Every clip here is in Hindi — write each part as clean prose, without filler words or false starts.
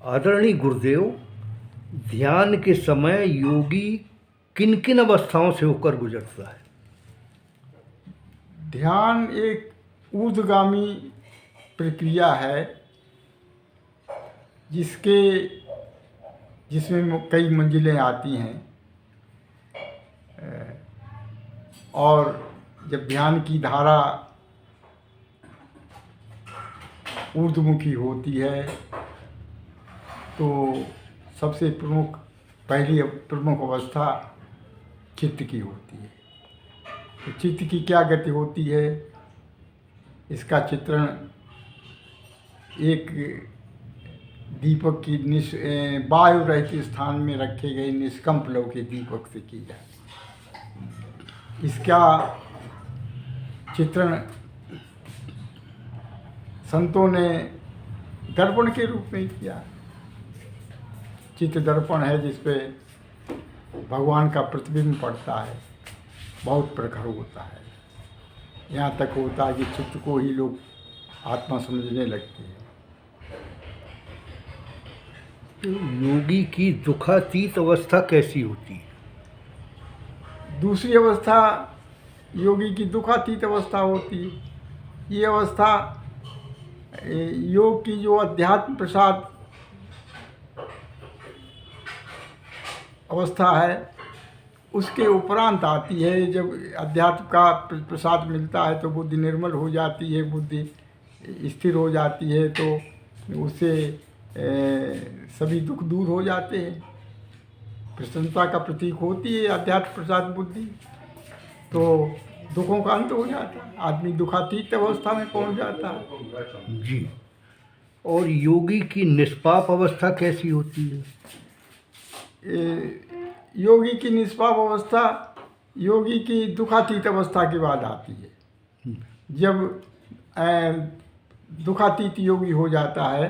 आदरणीय गुरुदेव, ध्यान के समय योगी किन किन अवस्थाओं से होकर गुजरता है? ध्यान एक ऊर्ध्वगामी प्रक्रिया है जिसमें कई मंजिलें आती हैं। और जब ध्यान की धारा ऊर्ध्वमुखी होती है तो सबसे पहली प्रमुख अवस्था चित्त की होती है। तो चित्त की क्या गति होती है, इसका चित्रण एक दीपक की वायु रहित स्थान में रखे गए निष्कंप लौ के दीपक से की जाए। इसका चित्रण संतों ने दर्पण के रूप में किया। चित्त दर्पण है जिसपे भगवान का प्रतिबिंब पड़ता है, बहुत प्रखर होता है। यहाँ तक होता है कि चित्त को ही लोग आत्मा समझने लगते हैं। योगी की दुखातीत अवस्था कैसी होती है? दूसरी अवस्था योगी की दुखातीत अवस्था होती है। ये अवस्था योग की जो अध्यात्म प्रसाद अवस्था है उसके उपरांत आती है। जब अध्यात्म का प्रसाद मिलता है तो बुद्धि निर्मल हो जाती है, बुद्धि स्थिर हो जाती है, तो उससे सभी दुख दूर हो जाते हैं। प्रसन्नता का प्रतीक होती है अध्यात्म प्रसाद बुद्धि, तो दुखों का अंत हो जाता है, आदमी दुखातीत अवस्था में पहुंच जाता है। जी। और योगी की निष्पाप अवस्था कैसी होती है? योगी की निष्पाप अवस्था योगी की दुखातीत अवस्था के बाद आती है। जब दुखातीत योगी हो जाता है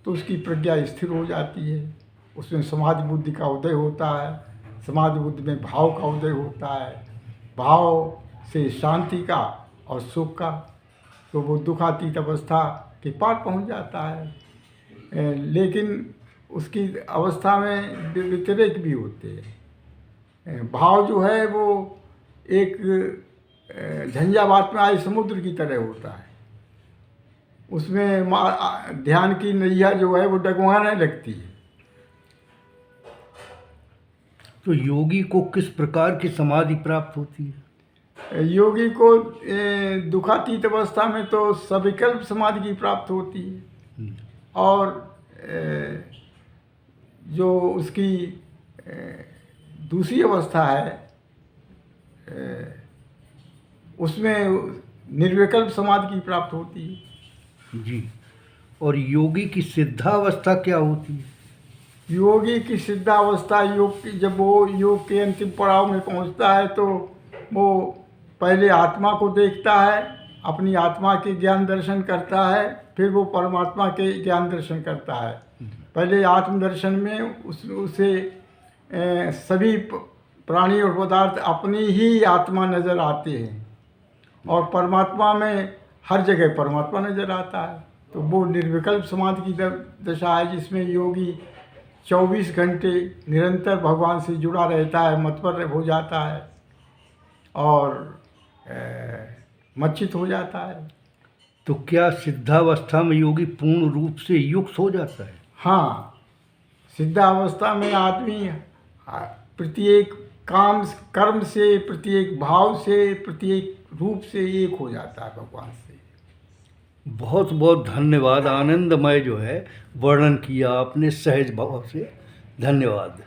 तो उसकी प्रज्ञा स्थिर हो जाती है, उसमें समाधि बुद्धि का उदय होता है, समाधि बुद्धि में भाव का उदय होता है, भाव से शांति का और सुख का, तो वो दुखातीत अवस्था के पार पहुंच जाता है। लेकिन उसकी अवस्था में व्यतिरेक भी होते हैं। भाव जो है वो एक झंझावात में आए समुद्र की तरह होता है, उसमें ध्यान की नैया जो है वो डगमगाने लगती है। तो योगी को किस प्रकार की समाधि प्राप्त होती है? योगी को दुखातीत अवस्था में तो सविकल्प समाधि की प्राप्त होती है। और जो उसकी दूसरी अवस्था है उसमें निर्विकल्प समाधि की प्राप्त होती है। जी। और योगी की सिद्धावस्था क्या होती है? योगी की सिद्धावस्था जब वो योग के अंतिम पड़ाव में पहुंचता है तो वो पहले आत्मा को देखता है, अपनी आत्मा के ज्ञान दर्शन करता है, फिर वो परमात्मा के ज्ञान दर्शन करता है। पहले आत्मदर्शन में उसे सभी प्राणी और पदार्थ अपनी ही आत्मा नज़र आते हैं, और परमात्मा में हर जगह परमात्मा नज़र आता है। तो वो निर्विकल्प समाधि की दशा है जिसमें योगी 24 घंटे निरंतर भगवान से जुड़ा रहता है, मतपर हो जाता है और मच्चित हो जाता है। तो क्या सिद्धावस्था में योगी पूर्ण रूप से युक्त हो जाता है? हाँ, सिद्धावस्था में आदमी प्रत्येक कर्म से, प्रत्येक भाव से, प्रत्येक रूप से एक हो जाता है भगवान से। बहुत बहुत धन्यवाद। आनंदमय जो है वर्णन किया आपने सहज भाव से। धन्यवाद।